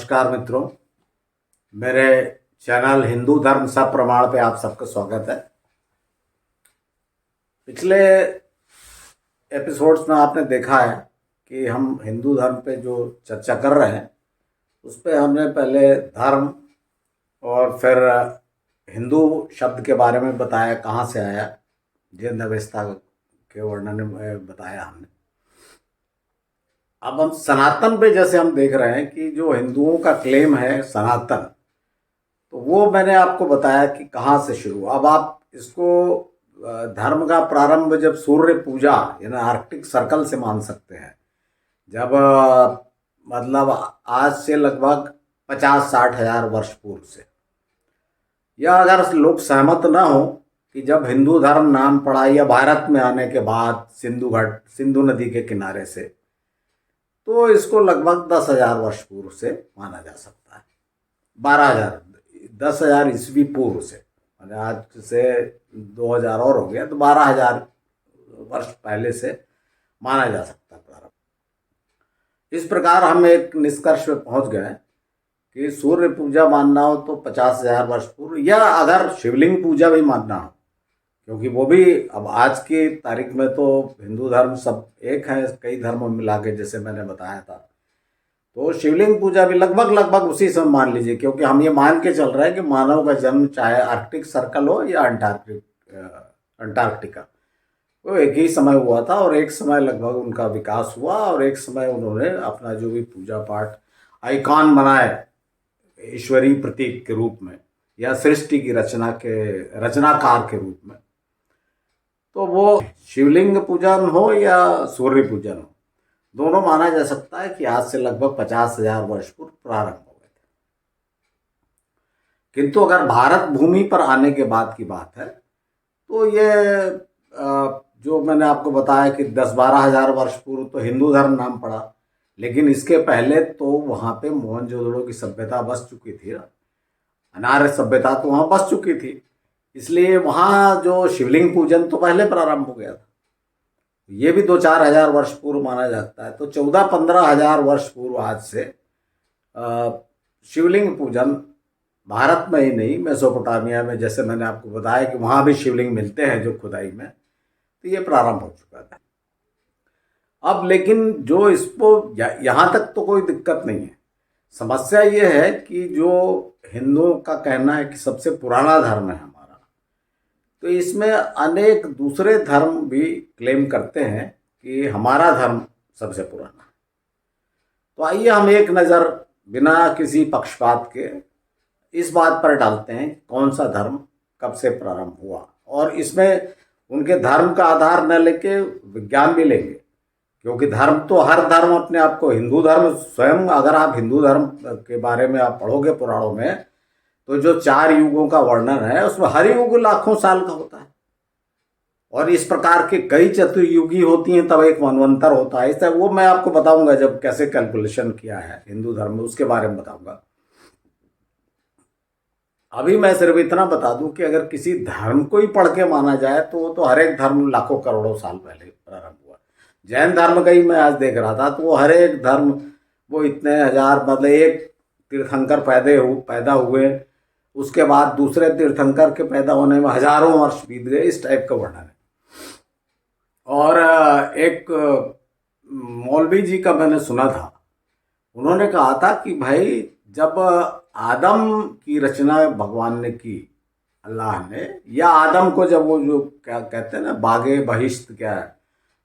नमस्कार मित्रों, मेरे चैनल हिंदू धर्म सप्रमाण पे आप सबका स्वागत है। पिछले एपिसोड्स में आपने देखा है कि हम हिंदू धर्म पे जो चर्चा कर रहे हैं उस पे हमने पहले धर्म और फिर हिंदू शब्द के बारे में बताया, कहाँ से आया, जिन अवस्था के वर्णन में बताया हमने। अब हम सनातन पे जैसे हम देख रहे हैं कि जो हिंदुओं का क्लेम है सनातन, तो वो मैंने आपको बताया कि कहाँ से शुरू। अब आप इसको धर्म का प्रारंभ जब सूर्य पूजा यानी आर्कटिक सर्कल से मान सकते हैं, जब मतलब आज से लगभग 50-60 हजार वर्ष पूर्व से। या अगर लोग सहमत ना हो कि जब हिंदू धर्म नाम पड़ा या भारत में आने के बाद सिंधु नदी के किनारे से, तो इसको लगभग 10,000 वर्ष पूर्व से माना जा सकता है। 12,000 10,000 ईस्वी पूर्व से, आज से 2000 और हो गया, तो 12,000 वर्ष पहले से माना जा सकता है प्रारंभ। इस प्रकार हम एक निष्कर्ष पे पहुंच गए कि सूर्य पूजा मानना हो तो 50,000 वर्ष पूर्व, या अगर शिवलिंग पूजा भी मानना हो, क्योंकि वो भी अब आज की तारीख में तो हिंदू धर्म सब एक है, कई धर्म मिला के, जैसे मैंने बताया था, तो शिवलिंग पूजा भी लगभग उसी समय मान लीजिए, क्योंकि हम ये मान के चल रहे हैं कि मानव का जन्म चाहे आर्कटिक सर्कल हो या अंटार्कटिका, वो एक ही समय हुआ था और एक समय लगभग उनका विकास हुआ और एक समय उन्होंने अपना जो भी पूजा पाठ आइकॉन बनाए ईश्वरीय प्रतीक के रूप में या सृष्टि की रचनाकार के रूप में, तो वो शिवलिंग पूजन हो या सूर्य पूजन हो, दोनों माना जा सकता है कि आज से लगभग 50,000 वर्ष पूर्व प्रारंभ हो गए थे। किंतु अगर भारत भूमि पर आने के बाद की बात है तो ये जो मैंने आपको बताया कि 10-12 हजार वर्ष पूर्व तो हिंदू धर्म नाम पड़ा, लेकिन इसके पहले तो वहाँ पे मोहनजोदड़ो की सभ्यता बस चुकी थी, अनार्य सभ्यता तो वहाँ बस चुकी थी, इसलिए वहाँ जो शिवलिंग पूजन तो पहले प्रारंभ हो गया था। ये भी 2-4 हजार वर्ष पूर्व माना जाता है, तो 14-15 हजार वर्ष पूर्व आज से शिवलिंग पूजन भारत में ही नहीं, मेसोपोटामिया में, जैसे मैंने आपको बताया कि वहाँ भी शिवलिंग मिलते हैं जो खुदाई में, तो ये प्रारंभ हो चुका था। अब लेकिन जो इसको यहाँ तक तो कोई दिक्कत नहीं है। समस्या ये है कि जो हिंदुओं का कहना है कि सबसे पुराना धर्म है हमारा, तो इसमें अनेक दूसरे धर्म भी क्लेम करते हैं कि हमारा धर्म सबसे पुराना है। तो आइए हम एक नज़र बिना किसी पक्षपात के इस बात पर डालते हैं कौन सा धर्म कब से प्रारंभ हुआ, और इसमें उनके धर्म का आधार न लेके विज्ञान भी लेंगे, क्योंकि धर्म तो हर धर्म अपने आप को, हिंदू धर्म स्वयं, अगर आप हिंदू धर्म के बारे में आप पढ़ोगे पुराणों में, तो जो 4 युगों का वर्णन है उसमें हर युग लाखों साल का होता है, और इस प्रकार के कई चतुर्युगी होती हैं, तब एक मनवंतर होता है। इससे वो मैं आपको बताऊंगा जब कैसे कैलकुलेशन किया है हिंदू धर्म में, उसके बारे में बताऊंगा। अभी मैं सिर्फ इतना बता दूं कि अगर किसी धर्म को ही पढ़ के माना जाए तो हर एक धर्म लाखों करोड़ों साल पहले प्रारंभ हुआ। जैन धर्म का ही मैं आज देख रहा था, तो वो हर एक धर्म वो इतने हजार, मतलब एक तीर्थंकर पैदा हुए, उसके बाद दूसरे तीर्थंकर के पैदा होने में हजारों वर्ष बीत गए, इस टाइप का वर्णन है। और एक मौलवी जी का मैंने सुना था, उन्होंने कहा था कि भाई जब आदम की रचना भगवान ने की, अल्लाह ने, या आदम को जब वो जो क्या कहते हैं ना, बागे बहिश्त क्या है,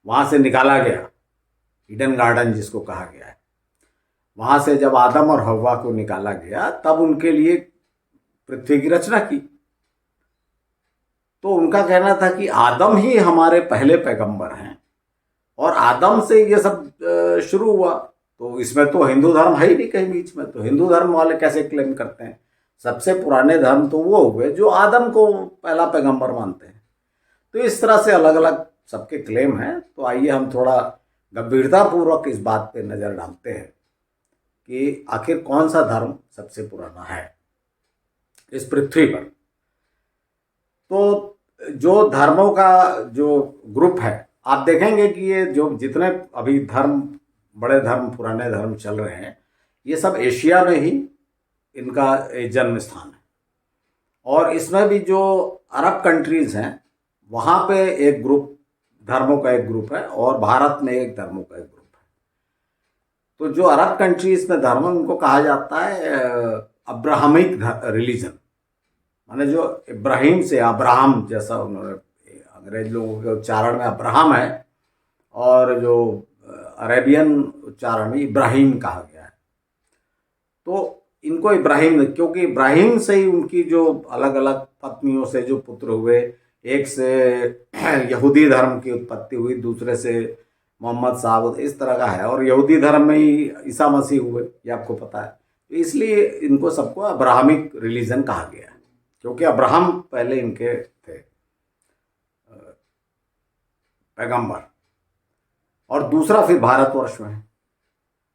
वहाँ से निकाला गया, ईडन गार्डन जिसको कहा गया है, वहाँ से जब आदम और हव्वा को निकाला गया, तब उनके लिए पृथ्वी की रचना की। तो उनका कहना था कि आदम ही हमारे पहले पैगंबर हैं और आदम से ये सब शुरू हुआ, तो इसमें तो हिंदू धर्म है ही नहीं कहीं बीच में, तो हिंदू धर्म वाले कैसे क्लेम करते हैं? सबसे पुराने धर्म तो वो हुए जो आदम को पहला पैगंबर मानते हैं। तो इस तरह से अलग अलग सबके क्लेम हैं। तो आइए हम थोड़ा गंभीरतापूर्वक इस बात पे नज़र डालते हैं कि आखिर कौन सा धर्म सबसे पुराना है इस पृथ्वी पर। तो जो धर्मों का जो ग्रुप है, आप देखेंगे कि ये जो जितने अभी धर्म, बड़े धर्म, पुराने धर्म चल रहे हैं, ये सब एशिया में ही इनका जन्म स्थान है। और इसमें भी जो अरब कंट्रीज़ हैं वहाँ पे एक ग्रुप, धर्मों का एक ग्रुप है, और भारत में एक धर्मों का एक ग्रुप है। तो जो अरब कंट्रीज़ में धर्म, उनको कहा जाता है अब्राहमिक रिलीजन, माने जो इब्राहिम से, अब्राहम जैसा उन्होंने, अंग्रेज लोगों के उच्चारण में अब्राहम है और जो अरेबियन उच्चारण में इब्राहिम कहा गया है। तो इनको इब्राहिम, क्योंकि इब्राहिम से ही उनकी जो अलग अलग पत्नियों से जो पुत्र हुए, एक से यहूदी धर्म की उत्पत्ति हुई, दूसरे से मोहम्मद साहब, इस तरह का है। और यहूदी धर्म में ही ईसा मसीह हुए, ये आपको पता है। तो इसलिए इनको सबको अब्राहमिक रिलीजन कहा गया है, क्योंकि अब्राहम पहले इनके थे पैगंबर। और दूसरा फिर भारतवर्ष में।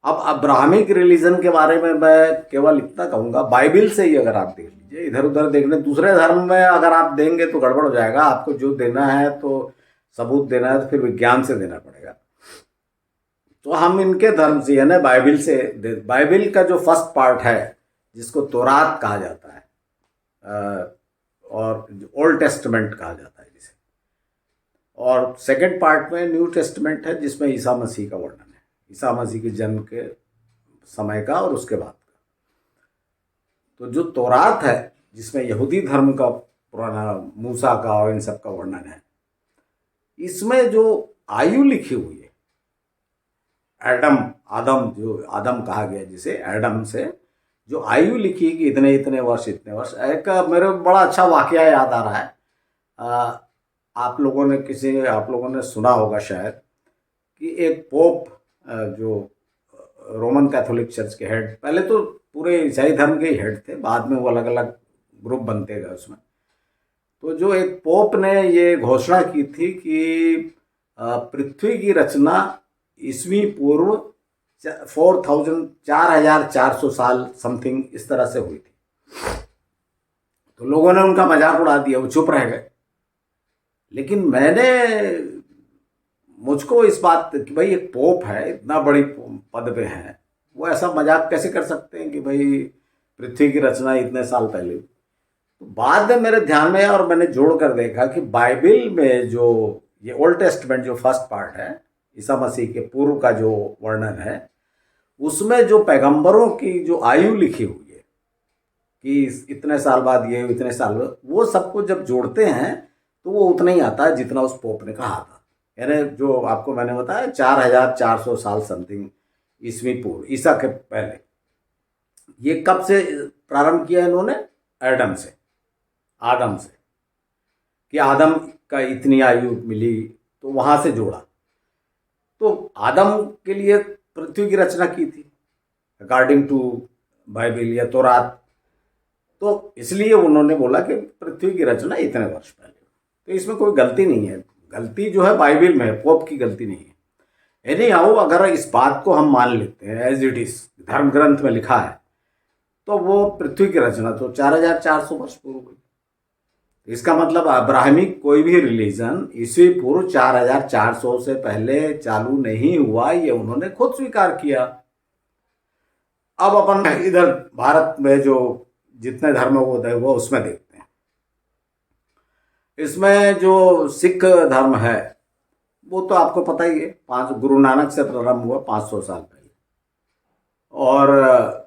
अब अब्राहमिक रिलीजन के बारे में मैं केवल इतना कहूँगा, बाइबिल से ही अगर आप देख लीजिए, इधर उधर देखने, दूसरे धर्म में अगर आप देंगे तो गड़बड़ हो जाएगा। आपको जो देना है, तो सबूत देना है, तो फिर विज्ञान से देना पड़ेगा। तो हम इनके धर्म से, यानी बाइबिल से, बाइबिल का जो फर्स्ट पार्ट है जिसको तौरात कहा जाता है और ओल्ड टेस्टमेंट कहा जाता है जिसे, और सेकंड पार्ट में न्यू टेस्टमेंट है जिसमें ईसा मसीह का वर्णन है, ईसा मसीह के जन्म के समय का और उसके बाद का। तो जो तौरात है जिसमें यहूदी धर्म का पुराना, मूसा का और इन सब का वर्णन है, इसमें जो आयु लिखी हुई है, आदम जो आदम कहा गया जिसे, एडम से जो आयु लिखी कि इतने इतने वर्ष, इतने वर्ष। एक मेरे बड़ा अच्छा वाकया याद आ रहा है। आप लोगों ने सुना होगा शायद कि एक पोप, जो रोमन कैथोलिक चर्च के हेड, पहले तो पूरे ईसाई धर्म के ही हेड थे, बाद में वो अलग अलग ग्रुप बनते गए उसमें। तो जो एक पोप ने ये घोषणा की थी कि पृथ्वी की रचना ईस्वी पूर्व 4,400 साल समथिंग इस तरह से हुई थी। तो लोगों ने उनका मजाक उड़ा दिया, वो चुप रह गए। लेकिन मुझको इस बात कि भाई एक पोप है, इतना बड़ी पद पे है, वो ऐसा मजाक कैसे कर सकते हैं कि भाई पृथ्वी की रचना इतने साल पहले हुई। तो बाद में मेरे ध्यान में, और मैंने जोड़ कर देखा कि बाइबिल में जो ये ओल्ड टेस्टमेंट जो फर्स्ट पार्ट है, ईसा मसीह के पूर्व का जो वर्णन है, उसमें जो पैगंबरों की जो आयु लिखी हुई है कि इतने साल बाद ये, इतने साल बाद, वो सबको जब जोड़ते हैं तो वो उतना ही आता है जितना उस पोप ने कहा था। यानी जो आपको मैंने बताया 4,400 साल समथिंग ईस्वी पूर्व, ईसा के पहले। ये कब से प्रारंभ किया इन्होंने? आदम से कि आदम का इतनी आयु मिली, तो वहां से जोड़ा। तो आदम के लिए पृथ्वी की रचना की थी अकॉर्डिंग टू बाइबिल या तौरात। तो इसलिए उन्होंने बोला कि पृथ्वी की रचना इतने वर्ष पहले। तो इसमें कोई गलती नहीं है, गलती जो है बाइबिल में है, पोप की गलती नहीं है। एनी हाउ, अगर इस बात को हम मान लेते हैं एज इट इज, धर्म ग्रंथ में लिखा है, तो वो पृथ्वी की रचना तो 4,400 वर्ष पूर्व हुई। इसका मतलब अब्राहमिक कोई भी रिलीजन ईस्वी पूर्व 4,400 से पहले चालू नहीं हुआ, ये उन्होंने खुद स्वीकार किया। अब अपन इधर भारत में जो जितने धर्म होते हैं वो उसमें देखते हैं। इसमें जो सिख धर्म है वो तो आपको पता ही है, गुरु नानक से प्रारंभ हुआ 500 साल पहले। और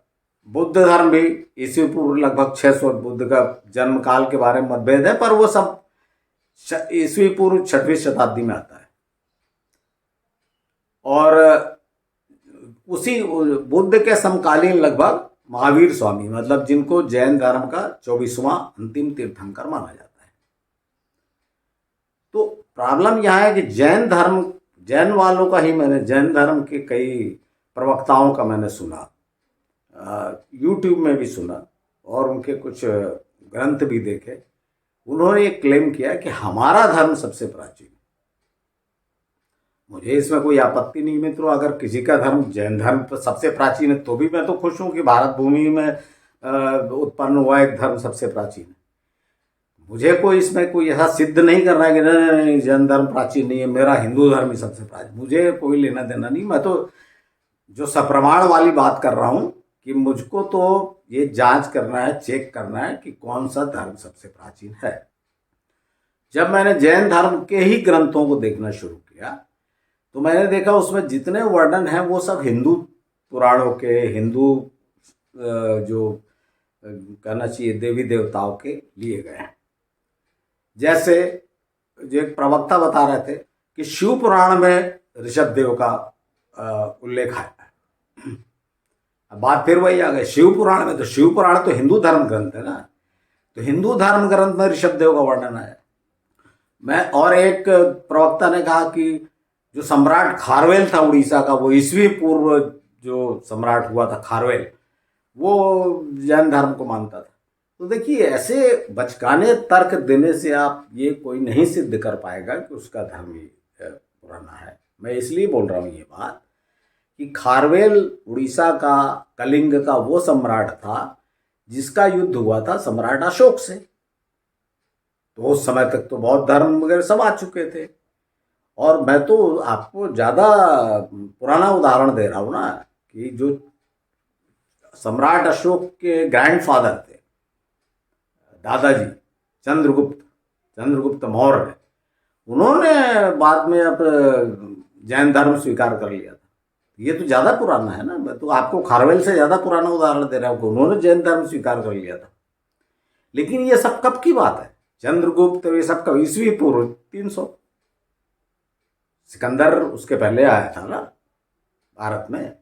बुद्ध धर्म भी ईस्वी पूर्व लगभग 600, बुद्ध का जन्म काल के बारे में मतभेद है, पर वो सब ईस्वी पूर्व 6वीं शताब्दी में आता है। और उसी बुद्ध के समकालीन लगभग महावीर स्वामी, मतलब जिनको जैन धर्म का 24वां अंतिम तीर्थंकर माना जाता है। तो प्रॉब्लम यह है कि जैन वालों का ही, मैंने जैन धर्म के कई प्रवक्ताओं का मैंने सुना, यूट्यूब में भी सुना और उनके कुछ ग्रंथ भी देखे। उन्होंने ये क्लेम किया कि हमारा धर्म सबसे प्राचीन। मुझे इसमें कोई आपत्ति नहीं मित्रों, अगर किसी का धर्म, जैन धर्म सबसे प्राचीन है, तो भी मैं तो खुश हूँ कि भारत भूमि में उत्पन्न हुआ एक धर्म सबसे प्राचीन है। मुझे कोई इसमें कोई ऐसा सिद्ध नहीं करना है कि नहीं जैन धर्म प्राचीन नहीं है, मेरा हिंदू धर्म ही सबसे प्राचीन। मुझे कोई लेना देना नहीं, मैं तो जो सप्रमाण वाली बात कर रहा हूँ कि मुझको तो ये जांच करना है, चेक करना है कि कौन सा धर्म सबसे प्राचीन है। जब मैंने जैन धर्म के ही ग्रंथों को देखना शुरू किया तो मैंने देखा उसमें जितने वर्णन हैं वो सब हिंदू पुराणों के, हिंदू जो कहना चाहिए देवी देवताओं के लिए गए हैं। जैसे जो एक प्रवक्ता बता रहे थे कि शिव पुराण में ऋषभ देव का उल्लेख है। अब बात फिर वही आ गई, शिव पुराण में, तो शिव पुराण तो हिंदू धर्म ग्रंथ है ना, तो हिंदू धर्म ग्रंथ में ऋषभ देव का वर्णन है। मैं और एक प्रवक्ता ने कहा कि जो सम्राट खारवेल था उड़ीसा का, वो ईस्वी पूर्व जो सम्राट हुआ था खारवेल, वो जैन धर्म को मानता था। तो देखिए, ऐसे बचकाने तर्क देने से आप ये कोई नहीं सिद्ध कर पाएगा कि उसका धर्म ही पुराना है। मैं इसलिए बोल रहा हूँ ये बात कि खारवेल उड़ीसा का, कलिंग का वो सम्राट था जिसका युद्ध हुआ था सम्राट अशोक से। तो उस समय तक तो बौद्ध धर्म वगैरह सब आ चुके थे। और मैं तो आपको ज़्यादा पुराना उदाहरण दे रहा हूँ ना, कि जो सम्राट अशोक के ग्रैंडफादर थे, दादाजी चंद्रगुप्त मौर्य, उन्होंने बाद में अब जैन धर्म स्वीकार कर लिया था। ये तो ज़्यादा पुराना है ना। मैं तो आपको खारवेल से ज़्यादा पुराना उदाहरण दे रहा हूँ, उन्होंने जैन धर्म स्वीकार कर लिया था। लेकिन ये सब कब की बात है? चंद्रगुप्त, ये सब कब? ईस्वी पूर्व 300। सिकंदर उसके पहले आया था ना भारत में,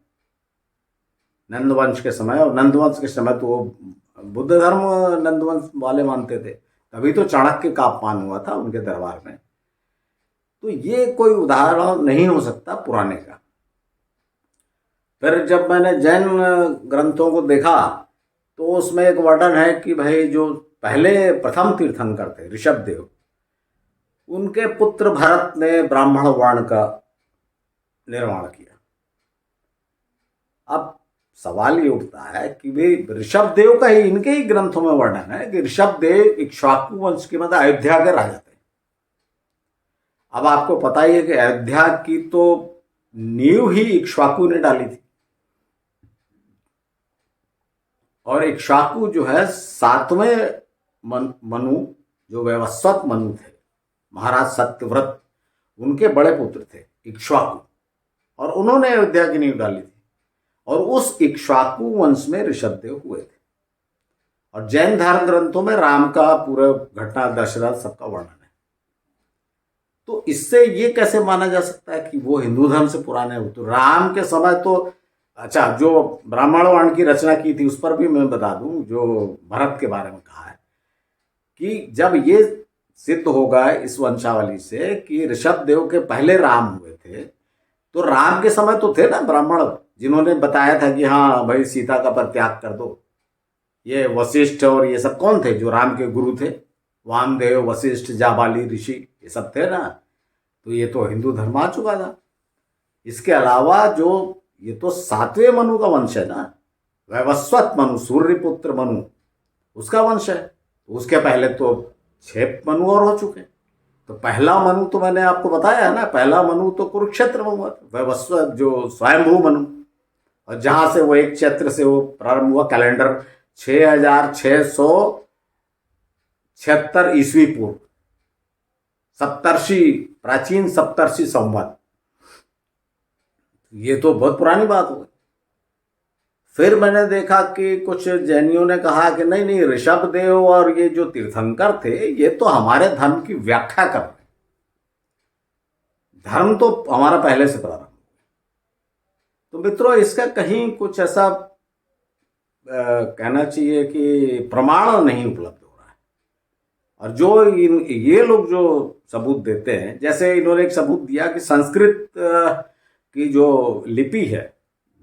नंदवंश के समय। और नंदवंश के समय तो बुद्ध धर्म नंदवंश वाले मानते थे, तभी तो चाणक्य का अपमान हुआ था उनके दरबार में। तो ये कोई उदाहरण नहीं हो सकता पुराने का। फिर जब मैंने जैन ग्रंथों को देखा तो उसमें एक वर्णन है कि भाई जो पहले प्रथम तीर्थंकर थे ऋषभ देव, उनके पुत्र भरत ने ब्राह्मण वर्ण का निर्माण किया। अब सवाल ये उठता है कि वे ऋषभ देव का ही, इनके ही ग्रंथों में वर्णन है कि ऋषभ देव इक्ष्वाकु वंश के, मतलब अयोध्या के राजा थे। अब आपको पता ही है कि अयोध्या की तो नींव ही इक्ष्वाकु ने डाली थी। और इक्ष्वाकु जो है 7वें मनु, जो वैवस्वत मनु थे, महाराज सत्यव्रत, उनके बड़े पुत्र थे इक्ष्वाकु, और उन्होंने अयोध्या की नींव डाली थी। और उस इक्ष्वाकु वंश में ऋषभदेव हुए थे। और जैन धर्म ग्रंथों में राम का पूरा घटना, दशरथ, सबका वर्णन है। तो इससे ये कैसे माना जा सकता है कि वो हिंदू धर्म से पुराने हो? तो राम के समय तो, अच्छा, जो ब्राह्मण वर्ण की रचना की थी उस पर भी मैं बता दूं, जो भरत के बारे में कहा है कि जब ये सिद्ध होगा इस वंशावली से कि ऋषभ देव के पहले राम हुए थे, तो राम के समय तो थे ना ब्राह्मण, जिन्होंने बताया था कि हाँ भाई सीता का परित्याग कर दो। ये वशिष्ठ और ये सब कौन थे जो राम के गुरु थे? वामदेव, वशिष्ठ, जाबाली ऋषि, ये सब थे ना। तो ये तो हिंदू धर्म आ चुका था। इसके अलावा जो ये तो 7वें मनु का वंश है ना, वैवस्वत मनु, सूर्यपुत्र मनु, उसका वंश है। तो उसके पहले तो 6 मनु और हो चुके। तो पहला मनु तो मैंने आपको बताया है ना, पहला मनु तो कुरुक्षेत्र में हुआ था, वैवस्वत जो स्वयंभू मनु। और जहां से वो एक चैत्र से वो प्रारंभ हुआ, कैलेंडर 6676 ईस्वी पूर्व, सप्तर्षि, प्राचीन सप्तर्षि संवत। ये तो बहुत पुरानी बात हो गई। फिर मैंने देखा कि कुछ जैनियों ने कहा कि नहीं नहीं, ऋषभ देव और ये जो तीर्थंकर थे ये तो हमारे धर्म की व्याख्या कर रहे हैं, धर्म तो हमारा पहले से प्रारंभ। तो मित्रों, इसका कहीं कुछ ऐसा कहना चाहिए कि प्रमाण नहीं उपलब्ध हो रहा है। और जो ये लोग जो सबूत देते हैं, जैसे इन्होंने एक सबूत दिया कि संस्कृत की जो लिपि है,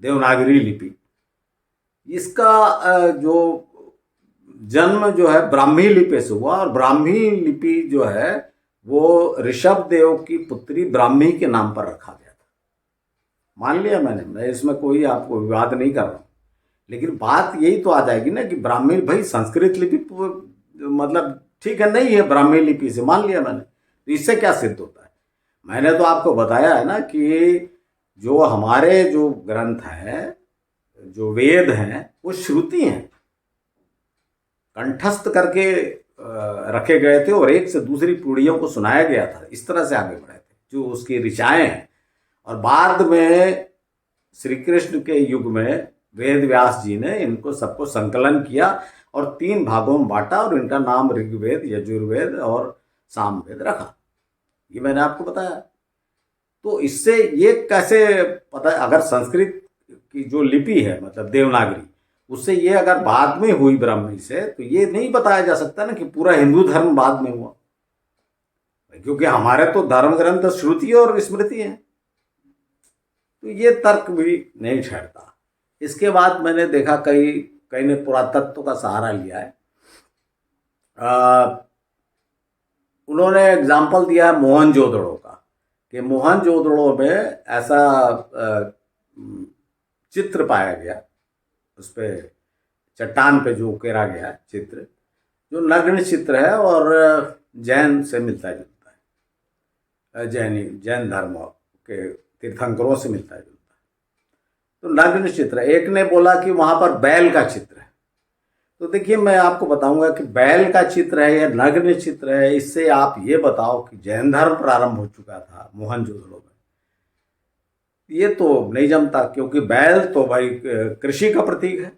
देवनागरी लिपि, इसका जो जन्म जो है ब्राह्मी लिपि से हुआ। और ब्राह्मी लिपि जो है वो ऋषभ देव की पुत्री ब्राह्मी के नाम पर रखा गया था। मान लिया मैंने, मैं इसमें कोई आपको विवाद नहीं कर रहा हूँ। लेकिन बात यही तो आ जाएगी ना कि ब्राह्मी, भाई संस्कृत लिपि मतलब ठीक है, नहीं है ब्राह्मी लिपि से, मान लिया मैंने, तो इससे क्या सिद्ध होता है? मैंने तो आपको बताया है ना कि जो हमारे जो ग्रंथ हैं जो वेद हैं वो श्रुति हैं, कंठस्थ करके रखे गए थे और एक से दूसरी पीढ़ियों को सुनाया गया था। इस तरह से आगे बढ़े थे जो उसकी ऋचाएं हैं। और बाद में श्री कृष्ण के युग में वेद व्यास जी ने इनको सबको संकलन किया और 3 भागों में बांटा और इनका नाम ऋग्वेद, यजुर्वेद और सामवेद रखा। ये मैंने आपको बताया। तो इससे ये कैसे पता, अगर संस्कृत की जो लिपि है मतलब देवनागरी, उससे ये अगर बाद में हुई ब्राह्मी से, तो ये नहीं बताया जा सकता ना कि पूरा हिंदू धर्म बाद में हुआ, क्योंकि हमारे तो धर्म ग्रंथ श्रुति और स्मृति है। तो ये तर्क भी नहीं ठहरता। इसके बाद मैंने देखा कई ने पुरातत्व का सहारा लिया है। उन्होंने एग्जाम्पल दिया है मोहनजोदड़ो का, कि मोहनजोदड़ो में ऐसा चित्र पाया गया, उस पर चट्टान पे जो उकेरा गया चित्र, जो नग्न चित्र है और जैन से मिलता जुलता है, जैन धर्म के तीर्थंकरों से मिलता जुलता है। तो नग्न चित्र, एक ने बोला कि वहाँ पर बैल का चित्र है। तो देखिए मैं आपको बताऊंगा कि बैल का चित्र है या नग्न चित्र है, इससे आप ये बताओ कि जैन धर्म प्रारंभ हो चुका था मोहनजोदड़ो में, ये तो नहीं जमता। क्योंकि बैल तो भाई कृषि का प्रतीक है,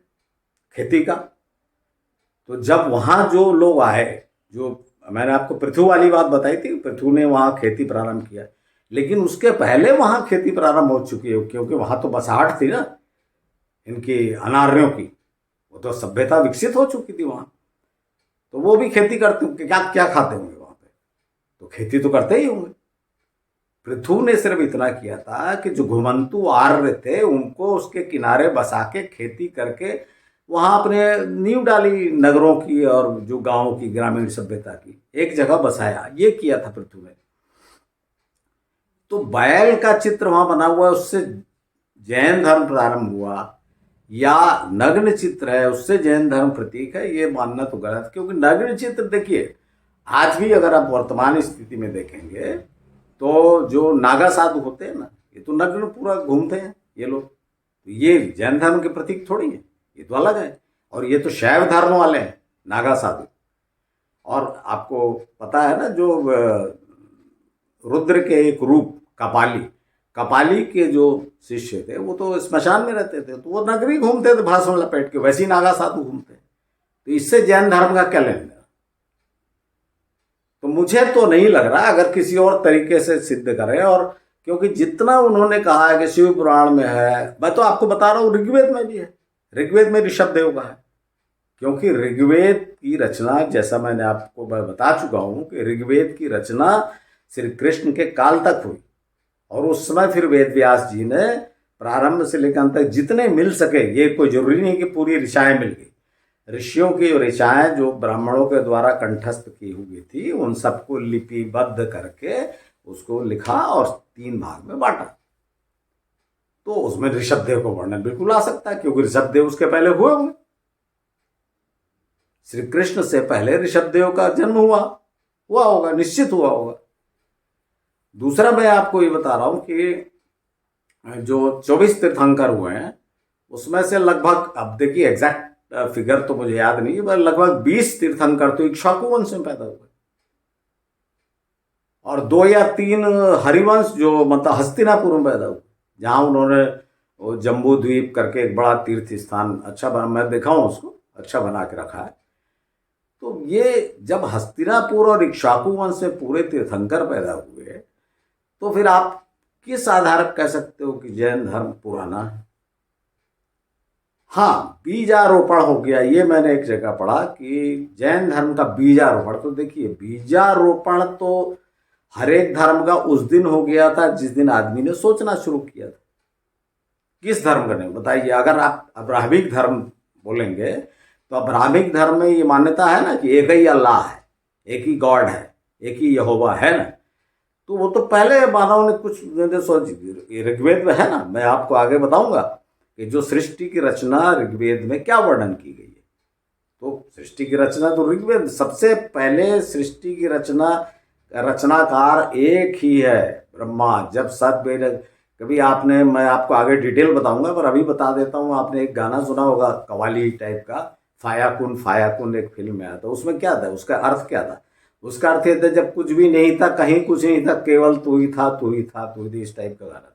खेती का। तो जब वहाँ जो लोग आए, जो मैंने आपको पृथु वाली बात बताई थी, पृथु ने वहाँ खेती प्रारंभ किया, लेकिन उसके पहले वहाँ खेती प्रारंभ हो चुकी है, क्योंकि वहाँ तो बसाहट थी ना इनकी अनार्यों की, वो तो सभ्यता विकसित हो चुकी थी वहाँ। तो वो भी खेती करते, क्या क्या खाते होंगे वहाँ पे, तो खेती तो करते ही होंगे। पृथु ने सिर्फ इतना किया था कि जो घुमंतु आर्य थे उनको उसके किनारे बसा के खेती करके वहाँ अपने नींव डाली नगरों की और जो गांवों की ग्रामीण सभ्यता की, एक जगह बसाया, ये किया था पृथु ने। तो बैल का चित्र वहाँ बना हुआ है, उससे जैन धर्म प्रारंभ हुआ, या नग्न चित्र है उससे जैन धर्म प्रतीक है, ये मानना तो गलत। क्योंकि नग्न चित्र देखिए, आज भी अगर आप वर्तमान स्थिति में देखेंगे तो जो नागा साधु होते हैं ना, ये तो नग्न पूरा घूमते हैं ये लोग, तो ये जैन धर्म के प्रतीक थोड़ी है, ये तो अलग है। और ये तो शैव धर्म वाले हैं नागा साधु। और आपको पता है ना, जो रुद्र के एक रूप कपाली के जो शिष्य थे वो तो स्मशान में रहते थे, तो वो नगरी घूमते थे भाषण लपेट के, वैसे ही नागा साधु घूमते। तो इससे जैन धर्म का क्या लेना? तो मुझे तो नहीं लग रहा, अगर किसी और तरीके से सिद्ध करें। और क्योंकि जितना उन्होंने कहा है कि शिव पुराण में है, मैं तो आपको बता रहा हूँ ऋग्वेद में भी है, ऋग्वेद में ऋषभदेव का है। क्योंकि ऋग्वेद की रचना, जैसा मैंने आपको बता चुका हूँ कि ऋग्वेद की रचना श्री कृष्ण के काल तक हुई, और उस समय फिर वेद व्यास जी ने प्रारंभ से लेकर अंत तक जितने मिल सके, ये कोई जरूरी नहीं कि पूरी ऋचाएं मिल गई, ऋषियों की ऋचाएं जो ब्राह्मणों के द्वारा कंठस्थ की हुई थी उन सबको लिपिबद्ध करके उसको लिखा और 3 भाग में बांटा। तो उसमें ऋषभदेव को वर्णन बिल्कुल आ सकता है, क्योंकि ऋषभदेव उसके पहले हुए होंगे। श्री कृष्ण से पहले ऋषभदेव का जन्म हुआ होगा, निश्चित हुआ होगा। दूसरा मैं आपको ये बता रहा हूं कि जो 24 तीर्थंकर हुए हैं उसमें से लगभग, अब देखिए एग्जैक्ट फिगर तो मुझे याद नहीं है, पर लगभग 20 तीर्थंकर तो इक्ष्वाकु वंश में पैदा हुए, और 2 या 3 हरिवंश जो मतलब हस्तिनापुर में पैदा हुए, जहां उन्होंने वो जम्बू द्वीप करके एक बड़ा तीर्थ स्थान अच्छा बना, मैं देखा हूं उसको, अच्छा बना के रखा है। तो ये जब हस्तिनापुर और इक्ष्वाकु वंश से पूरे तीर्थंकर पैदा हुए, तो फिर आप किस आधार पर कह सकते हो कि जैन धर्म पुराना है? हाँ, बीजारोपण हो गया, ये मैंने एक जगह पढ़ा कि जैन धर्म का बीजारोपण। तो देखिए, बीजारोपण तो हर एक धर्म का उस दिन हो गया था जिस दिन आदमी ने सोचना शुरू किया था। किस धर्म का नहीं बताइए? अगर आप अब्राहमिक धर्म बोलेंगे तो अब्राहमिक धर्म में ये मान्यता है ना कि एक ही अल्लाह है, एक ही गॉड है, एक ही यहोवा है ना। तो वो तो पहले मानव ने कुछ सोच, ऋग्वेद में है ना, मैं आपको आगे बताऊंगा कि जो सृष्टि की रचना ऋग्वेद में क्या वर्णन की गई है। तो सृष्टि की रचना तो ऋग्वेद, सबसे पहले सृष्टि की रचनाकार एक ही है, ब्रह्मा। जब सतवेद कभी आपने, मैं आपको आगे डिटेल बताऊंगा पर अभी बता देता हूँ, आपने एक गाना सुना होगा कव्वाली टाइप का, फाया कुन एक फिल्म में आया था, उसमें क्या था, उसका अर्थ क्या था? उसका अर्थ ये था, जब कुछ भी नहीं था, कहीं कुछ नहीं था, केवल तू ही था, तू ही था, तू ही थी, इस टाइप का गाना था।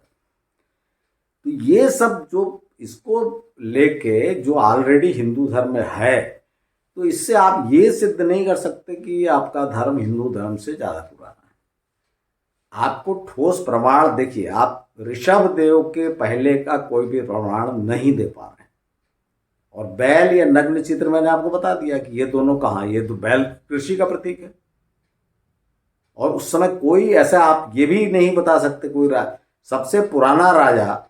तो ये सब जो इसको लेके जो ऑलरेडी हिंदू धर्म में है, तो इससे आप ये सिद्ध नहीं कर सकते कि आपका धर्म हिंदू धर्म से ज्यादा पुराना है। आपको ठोस प्रमाण, देखिए आप ऋषभ देव के पहले का कोई भी प्रमाण नहीं दे पा रहे हैं। और बैल या नग्न चित्र मैंने आपको बता दिया कि ये दोनों कहाँ, ये तो बैल कृषि का प्रतीक है। और उस समय कोई ऐसा, आप ये भी नहीं बता सकते कोई सबसे पुराना राजा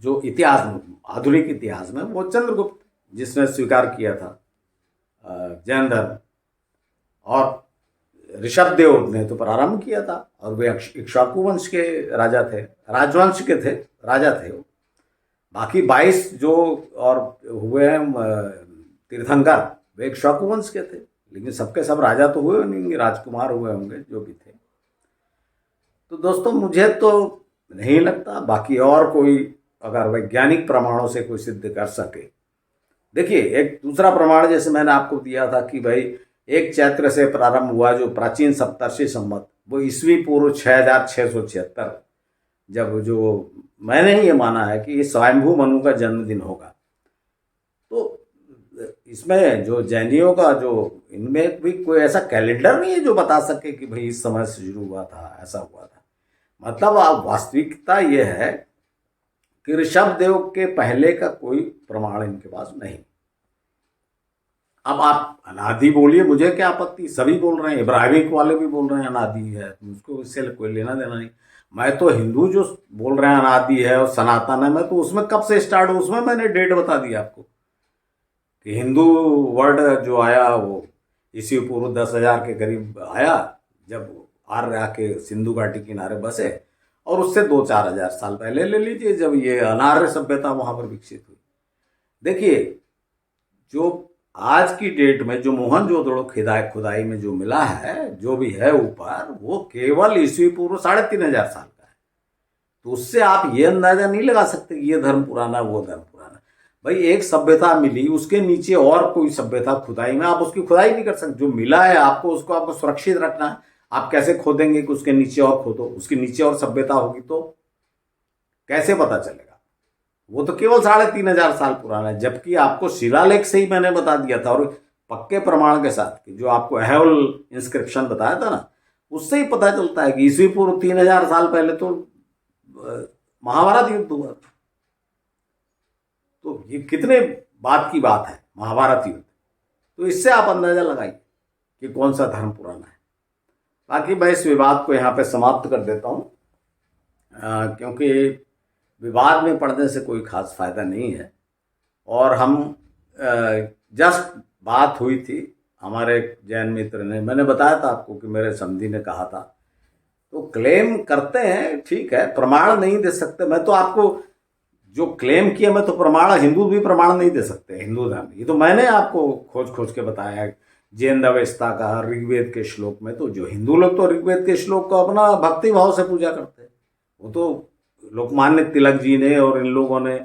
जो इतिहास में, आधुनिक इतिहास में, वो चंद्रगुप्त, जिसने स्वीकार किया था जैन धर्म। और ऋषभ देव ने तो प्रारंभ किया था, और वे इक्ष्वाकु वंश के राजा थे, राजवंश के थे, राजा थे वो। बाकी 22 जो और हुए हैं तीर्थंकर, वे इक्ष्वाकु वंश के थे, लेकिन सबके सब राजा तो हुए नहीं, राजकुमार हुए होंगे जो भी थे। तो दोस्तों मुझे तो नहीं लगता, बाकी और कोई अगर वैज्ञानिक प्रमाणों से कोई सिद्ध कर सके। देखिए एक दूसरा प्रमाण जैसे मैंने आपको दिया था कि भाई 1 चैत्र से प्रारंभ हुआ जो प्राचीन सप्तर्षि संवत, वो ईस्वी पूर्व 6676, जब जो मैंने ये माना है कि ये स्वयंभू मनु का जन्मदिन होगा। तो इसमें जो जैनियों का जो, इनमें भी कोई ऐसा कैलेंडर नहीं है जो बता सके कि भाई इस समय से शुरू हुआ था, ऐसा हुआ था। मतलब वास्तविकता ये है कि ऋषभ देव के पहले का कोई प्रमाण इनके पास नहीं। अब आप अनादि बोलिए, मुझे क्या आपत्ति, सभी बोल रहे हैं, इब्राहिमिक वाले भी बोल रहे हैं अनादि है, मुझको इससे कोई लेना देना नहीं। मैं तो हिंदू जो बोल रहे हैं अनादि है और सनातन है, मैं तो उसमें कब से स्टार्ट हूँ, उसमें मैंने डेट बता दी आपको कि हिंदू वर्ड जो आया वो ईस्वी पूर्व 10,000 के करीब आया, जब आर्य आके सिंधु घाटी किनारे बसे, और उससे 2-4 हजार साल पहले ले लीजिए जब ये अनार्य सभ्यता वहां पर विकसित हुई। देखिए जो आज की डेट में जो मोहनजोदड़ो खुदाई में जो मिला है, जो भी है ऊपर, वो केवल ईस्वी पूर्व 3,500 साल का है। तो उससे आप ये अंदाजा नहीं लगा सकते कि ये धर्म पुराना, वो धर्म पुराना। भाई एक सभ्यता मिली, उसके नीचे और कोई सभ्यता खुदाई में, आप उसकी खुदाई नहीं कर सकते। जो मिला है आपको, उसको आपको सुरक्षित रखना है। आप कैसे खोदेंगे कि उसके नीचे और खोदो, उसके नीचे और सभ्यता होगी तो कैसे पता चलेगा? वो तो केवल 3,500 साल पुराना है, जबकि आपको शिलालेख से ही मैंने बता दिया था, और पक्के प्रमाण के साथ कि जो आपको ऐहोल इंस्क्रिप्शन बताया था ना, उससे ही पता चलता है कि ईस्वी पूर्व 3,000 साल पहले तो महाभारत युद्ध हुआ। तो ये कितने बात की बात है महाभारत युद्ध। तो इससे आप अंदाजा लगाइए कि कौन सा धर्म पुराना है। बाकी मैं इस विवाद को यहाँ पे समाप्त कर देता हूँ, क्योंकि विवाद में पड़ने से कोई खास फायदा नहीं है। और हम जस्ट बात हुई थी, हमारे जैन मित्र ने, मैंने बताया था आपको कि मेरे समधी ने कहा था, तो क्लेम करते हैं, ठीक है, प्रमाण नहीं दे सकते। मैं तो आपको जो क्लेम किया, मैं तो प्रमाण, हिंदू भी प्रमाण नहीं दे सकते, हिंदू धर्म, ये तो मैंने आपको खोज खोज के बताया है। जैन अवस्था का ऋग्वेद के श्लोक में, तो जो हिंदू लोग तो ऋग्वेद के श्लोक को अपना भक्ति भाव से पूजा करते हैं। वो तो लोकमान्य तिलक जी ने और इन लोगों ने,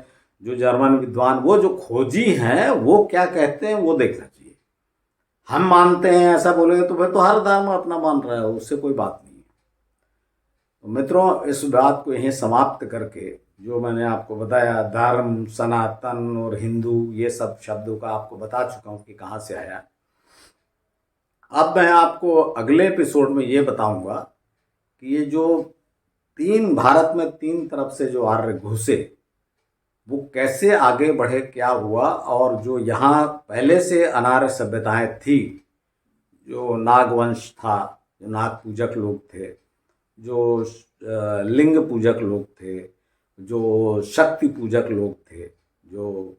जो जर्मन विद्वान, वो जो खोजी हैं, वो क्या कहते हैं वो देखना चाहिए। हम मानते हैं ऐसा बोलेंगे तो फिर तो हर धर्म अपना मान रहा है, उससे कोई बात नहीं है। तो मित्रों इस बात को यहीं समाप्त करके, जो मैंने आपको बताया धर्म, सनातन और हिंदू, ये सब शब्दों का आपको बता चुका हूँ कि कहाँ से आया। अब मैं आपको अगले एपिसोड में ये बताऊंगा कि ये जो भारत में 3 तरफ से जो आर्य घुसे, वो कैसे आगे बढ़े, क्या हुआ, और जो यहाँ पहले से अनार्य सभ्यताएं थी, जो नागवंश था, जो नाग पूजक लोग थे, जो लिंग पूजक लोग थे, जो शक्ति पूजक लोग थे, जो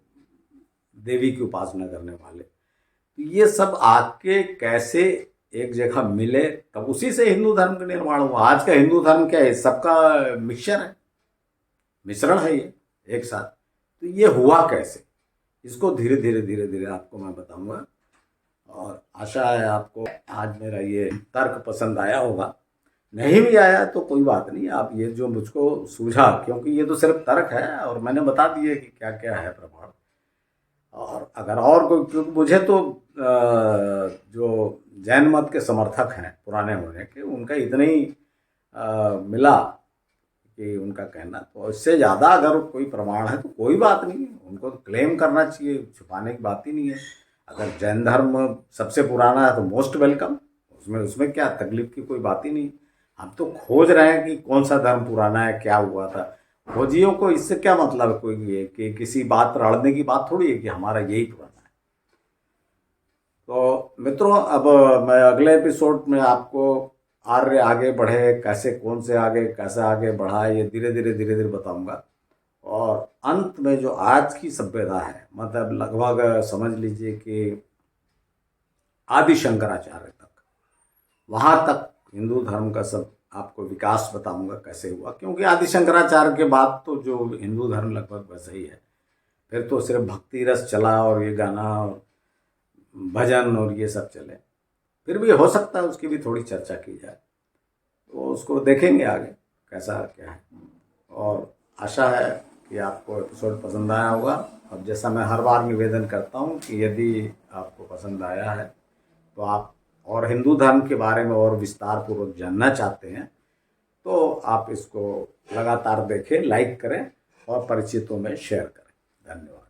देवी की उपासना करने वाले, तो ये सब आके कैसे एक जगह मिले, तब उसी से हिंदू धर्म का निर्माण हुआ। आज का हिंदू धर्म क्या है, सबका मिक्सचर है, मिश्रण है ये एक साथ। तो ये हुआ कैसे, इसको धीरे धीरे आपको मैं बताऊंगा, और आशा है आपको आज मेरा ये तर्क पसंद आया होगा। नहीं भी आया तो कोई बात नहीं, आप ये जो मुझको सूझा, क्योंकि ये तो सिर्फ तर्क है और मैंने बता दिए कि क्या क्या है प्रमाण। और अगर और कोई, क्योंकि मुझे तो जो जैन मत के समर्थक हैं पुराने होने के, उनका इतना ही मिला कि उनका कहना, तो इससे ज़्यादा अगर कोई प्रमाण है तो कोई बात नहीं है, उनको तो क्लेम करना चाहिए, छुपाने की बात ही नहीं है। अगर जैन धर्म सबसे पुराना है तो मोस्ट वेलकम, उसमें उसमें क्या तकलीफ की कोई बात ही नहीं। हम तो खोज रहे हैं कि कौन सा धर्म पुराना है, क्या हुआ था। खोजियों को इससे क्या मतलब है, कोई ये कि किसी बात पर अड़ने की बात थोड़ी है कि हमारा यही पुराना है। तो मित्रों, अब मैं अगले एपिसोड में आपको आर्य आगे बढ़े कैसे, कौन से आगे कैसे आगे बढ़ा, ये धीरे धीरे बताऊंगा। और अंत में जो आज की सभ्यता है, मतलब लगभग समझ लीजिए कि आदि शंकराचार्य तक, वहाँ तक हिंदू धर्म का सब आपको विकास बताऊंगा कैसे हुआ। क्योंकि आदि शंकराचार्य के बाद तो जो हिंदू धर्म लगभग वैसा ही है, फिर तो सिर्फ भक्ति रस चला और ये गाना और भजन और ये सब चले। फिर भी हो सकता है उसकी भी थोड़ी चर्चा की जाए, तो उसको देखेंगे आगे कैसा क्या है। और आशा है कि आपको एपिसोड पसंद आया होगा। अब जैसा मैं हर बार निवेदन करता हूँ कि यदि आपको पसंद आया है तो आप और हिंदू धर्म के बारे में और विस्तार पूर्वक जानना चाहते हैं तो आप इसको लगातार देखें, लाइक करें और परिचितों में शेयर करें। धन्यवाद।